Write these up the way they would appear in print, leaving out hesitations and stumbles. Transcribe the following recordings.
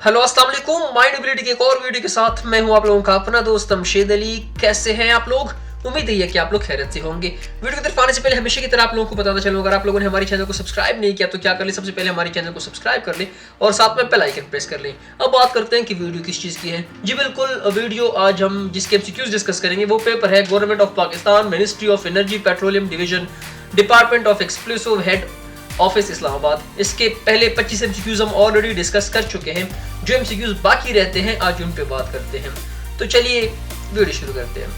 Hello अस्सलाम वालेकुम। Mind ability के एक और वीडियो के साथ मैं हूं आप लोगों का अपना दोस्त अमशेद अली। कैसे हैं आप लोग? उम्मीद है कि आप लोग खैरियत से होंगे। वीडियो की तरफ आने से पहले हमेशा की तरह आप लोगों को बताना चलूं, अगर आप लोगों ने हमारे चैनल को सब्सक्राइब नहीं किया तो क्या कर लें, सबसे पहले हमारे चैनल को सब्सक्राइब कर लें और साथ में बेल आइकन प्रेस कर लें। अब बात करते हैं कि वीडियो किस चीज़ की है। जी बिल्कुल, वीडियो आज हम जिसके एमसीक्यूज डिस्कस करेंगे वो पेपर है government of Pakistan, ministry of energy petroleum division, department of explosive head office Islamabad. इसके पहले 25 एमसीक्यूज हम ऑलरेडी डिस्कस कर चुके हैं। जो एमसीक्यूज बाकी रहते हैं आज उन पे बात करते हैं। तो चलिए वीडियो शुरू करते हैं।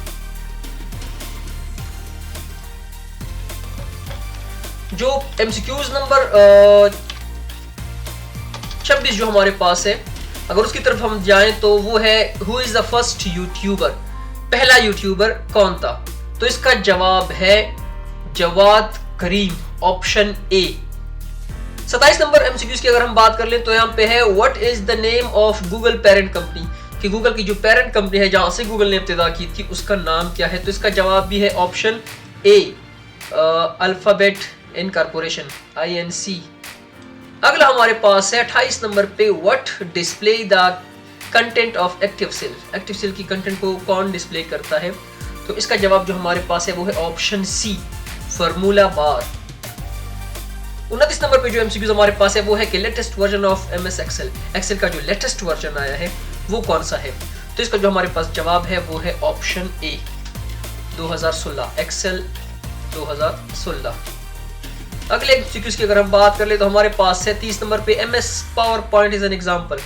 जो एमसीक्यूज नंबर 26 जो हमारे पास है, अगर उसकी तरफ हम जाएं तो वो है who is the first YouTuber, पहला यूट्यूबर कौन था? तो इसका जवाब है जवाद करीम, ऑप्शन ए। 27 नंबर एमसीक्यूज की अगर हम बात कर लें तो यहाँ पे है what is the name of Google parent company, कि गूगल की जो पेरेंट कंपनी है जहां से गूगल ने इब्तिदा की थी उसका नाम क्या है? तो इसका जवाब भी है option A, alphabet incorporation, INC। अगला हमारे पास है 28 नंबर पे what display the content of active cell, active cell की कंटेंट को कौन डिस्प्ले करता है? तो इसका जवाब जो हमारे पास है वो है ऑप्शन सी, फार्मूला बार। 29 नंबर पे जो एमसीक्यूज हमारे पास है वो है कि latest version of MS Excel, Excel का जो लेटेस्ट वर्जन आया है वो कौन सा है? तो इसका जो हमारे पास जवाब है वो है ऑप्शन ए, 2016, एक्सेल 2016। अगले एमसीक्यूज की अगर हम बात कर ले तो हमारे पास है 30 नंबर पे MS power point is an example.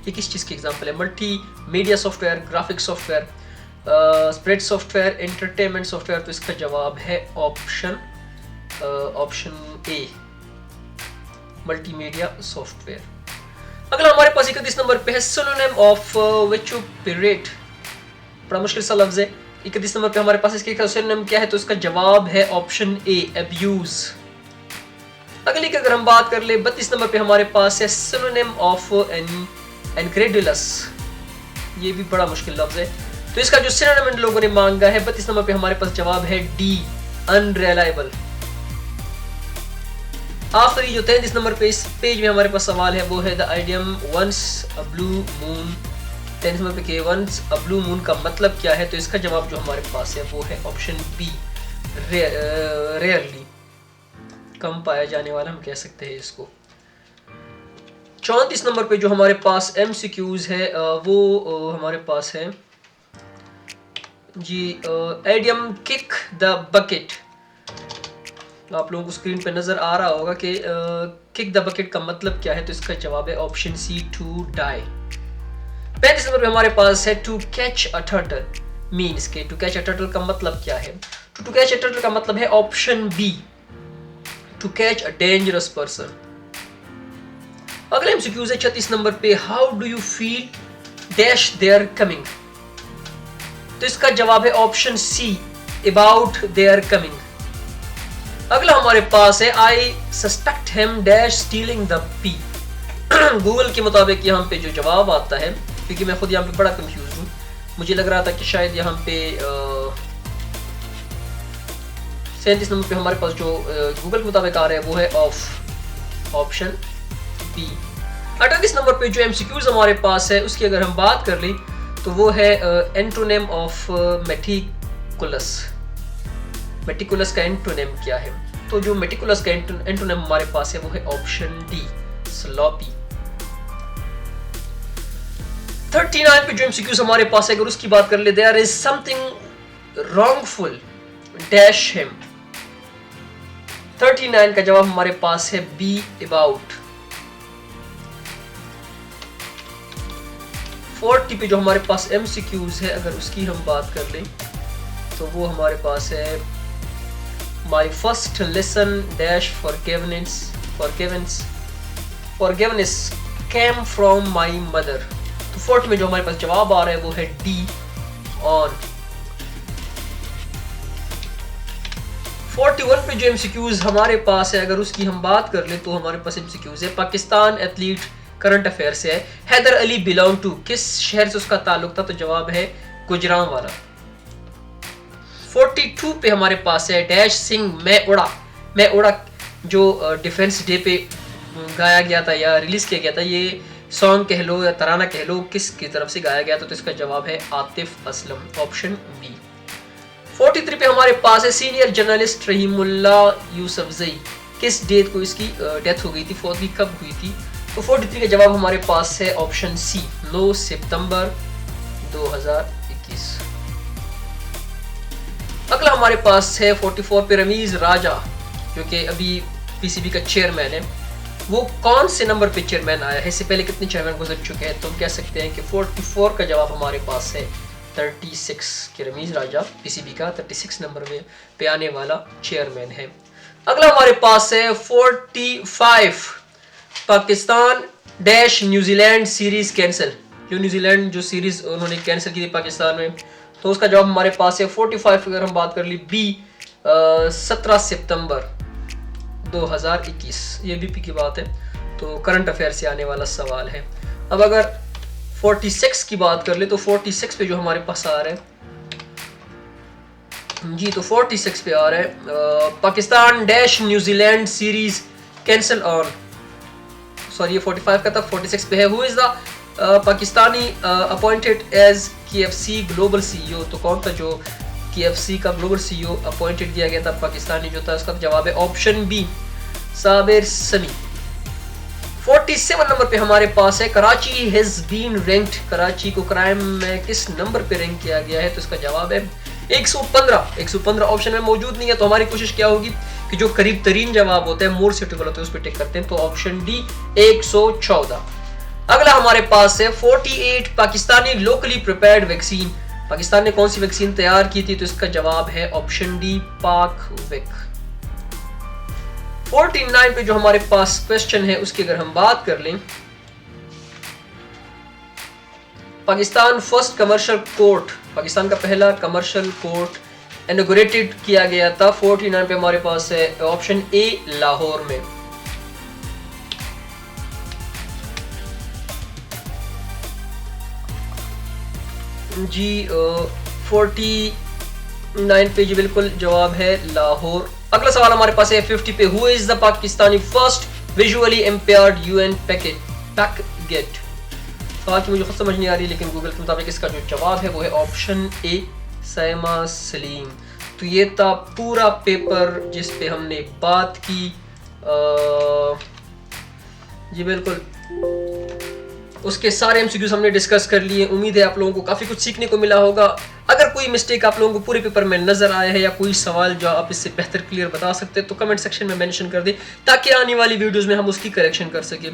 ये किस चीज की एग्जांपल है? Multi media software, graphic software, spread software, entertainment software. तो इसका जवाब है ऑप्शन ए, मल्टीमीडिया सॉफ्टवेयर। अगला हमारे पास 31 नंबर पे है सिनोनिम ऑफ विट्यूपिरेट, बड़ा मुश्किल सा लफ्ज है। 31 नंबर पे हमारे पास इसके सिनोनिम क्या है? तो इसका जवाब है ऑप्शन ए, अब्यूज। अगली की अगर हम बात कर ले 32 नंबर पे हमारे पास है सिनोनिम ऑफ इनक्रेडुलस, ये भी बड़ा मुश्किल लफ्ज है। तो इसका जो सिनोनिम इन लोगों ने मांगा है 32 नंबर पे हमारे पास जवाब है डी, अनरिलायबल। आखिरी जो 33 नंबर पे इस पेज में हमारे पास सवाल है वो है the idiom once a blue moon. 33 नंबर पे के वंस अ ब्लू मून का मतलब क्या है? तो इसका जवाब जो हमारे पास है वो है ऑप्शन बी, रेयरली, कम पाया जाने वाला हम कह सकते हैं इसको। 34 नंबर पे जो हमारे पास एमसीक्यूज है वो हमारे पास है जी आइडियम किक द बकेट। आप लोगों को स्क्रीन पे नजर आ रहा होगा कि किक द बकेट का मतलब क्या है? तो इसका जवाब है ऑप्शन सी, टू डाई। 35 नंबर पे हमारे पास है to catch a turtle means के टू कैच अ टर्टल का मतलब क्या है? टू कैच अ टर्टल का मतलब है option B, to catch a dangerous person. अगला एमसीक्यूज है 36 नंबर पे how do you feel dash their coming. तो इसका जवाब है option C, about their coming. अगला हमारे पास है I suspect him dash stealing the pie. Google के मुताबिक यहाँ पे जो जवाब आता है, क्योंकि मैं खुद यहाँ पे बड़ा कंफ्यूज हूँ, मुझे लग रहा था कि शायद यहाँ पे 37 नंबर पे हमारे पास जो गूगल के मुताबिक आ रहा है वो है ऑप्शन बी। 38 नंबर पे जो एमसीक्यूज हमारे पास है उसकी अगर हम बात कर लें तो वो है एंटोनिम ऑफ मेटिकुलस। मेटिकुलस का एंटोनिम क्या है? तो जो मेटिकुलस का एंटोनिम हमारे पास है वो है ऑप्शन डी, स्लॉपी। 39 पे जो एमसीक्यूज हमारे पास है अगर उसकी बात कर ले, there is something wrongful dash him. 39 का जवाब हमारे पास है बी, अबाउट। 40 पे जो हमारे पास एमसीक्यूज है अगर उसकी हम बात कर लें तो वो हमारे पास है My first lesson dash forgiveness came from my mother। तो 40 में जो हमारे पास जवाब आ रहा है वो है डी, ऑन। 41 पे जो एमसीक्यूज हमारे पास है अगर उसकी हम बात कर ले तो हमारे पास एमसीक्यूज है पाकिस्तान एथलीट करंट अफेयर से है, हैदर अली बिलोंग टू, किस शहर से उसका ताल्लुक था? तो जवाब है गुजरांवाला। 42 पे हमारे पास है डैश सिंह मैं उड़ा जो डिफेंस डे पे गाया गया था या रिलीज किया गया था, ये सॉन्ग कह लो या तराना कह लो, किसकी तरफ से गाया गया था? तो इसका जवाब है आतिफ असलम, ऑप्शन बी। 43 पे हमारे पास है सीनियर जर्नलिस्ट रहीमुल्ला यूसुफजई, किस डेट को इसकी डेथ हो गई थी, फौत कब हुई थी? तो 43 का जवाब हमारे पास है ऑप्शन सी, 9 सितंबर 2021। अगला हमारे पास है 44 पे रमीज राजा, जो कि अभी पीसीबी का चेयरमैन है, वो कौन से नंबर पे चेयरमैन आया है? इससे पहले कितने चेयरमैन गुजर चुके हैं? तो हम कह सकते हैं कि 44 का जवाब हमारे पास है 36 के रमीज राजा पीसीबी का 36 नंबर में पे आने वाला चेयरमैन है। अगला हमारे पास है 45 Pakistan dash New Zealand series cancel, जो न्यूजीलैंड जो सीरीज उन्होंने कैंसिल की थी पाकिस्तान में, तो उसका जवाब हमारे पास है 45 अगर हम बात कर ली बी 17 सितंबर 2021। ये बीपी की बात है, तो करंट अफेयर से आने वाला सवाल है। अब अगर 46 की बात कर ले तो 46 पे जो हमारे पास आ रहा है जी, तो 46 पे आ रहा है Pakistan dash New Zealand series cancel on, sorry ये 45 का था, 46 पे है। Who is the Pakistani appointed as KFC global CEO, तो कौन था जो KFC का ग्लोबल CEO अपॉइंटेड किया गया था पाकिस्तानी जो था? उसका जवाब है ऑप्शन बी, साबिर समी। 47 नंबर पे हमारे पास है Karachi has been ranked, Karachi को क्राइम में किस नंबर पे रैंक किया गया है? तो इसका जवाब है 115 ऑप्शन में मौजूद नहीं है, तो हमारी कोशिश क्या होगी कि जो करीब तरीन जवाब होता है, मोर सूटेबल होता है, उस पर टिक करते हैं, तो ऑप्शन डी 114। अगला हमारे पास है 48 Pakistani locally prepared vaccine, Pakistan ने कौन सी वैक्सीन तैयार की थी? तो इसका जवाब है ऑप्शन डी पाकविक। 49 पे जो हमारे पास क्वेश्चन है उसकी अगर हम बात कर लें, Pakistan first commercial court, Pakistan का पहला कमर्शियल कोर्ट इनॉग्रेटेड किया गया था। 49 पे हमारे पास है ऑप्शन ए लाहौर में। जी 49 पे जी बिल्कुल जवाब है लाहौर। अगला सवाल हमारे पास है 50 पे, who is the Pakistani first visually impaired UN packet. सवाल की मुझे खुद समझ नहीं आ रही, लेकिन गूगल के मुताबिक इसका जो जवाब है वो है ऑप्शन ए सैमा सलीम। तो ये था पूरा पेपर जिस पे हमने बात की। जी बिल्कुल, उसके सारे MCQs हमने डिस्कस कर लिए। उम्मीद है आप लोगों को काफ़ी कुछ सीखने को मिला होगा। अगर कोई मिस्टेक आप लोगों को पूरे पेपर में नजर आया है या कोई सवाल जो आप इससे बेहतर क्लियर बता सकते हैं तो कमेंट सेक्शन में मेंशन कर दें, ताकि आने वाली वीडियोस में हम उसकी करेक्शन कर सकें।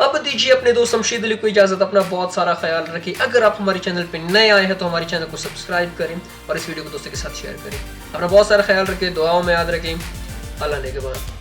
अब दीजिए अपने दोस्त शमशीद अली को इजाज़त, अपना बहुत सारा ख्याल रखें। अगर आप हमारे चैनल पर नए आए हैं तो हमारे चैनल को सब्सक्राइब करें और इस वीडियो को दोस्तों के साथ शेयर करें। अपना बहुत सारा ख्याल रखें, दुआओं में याद रखें। अल्लाह ने के बाद।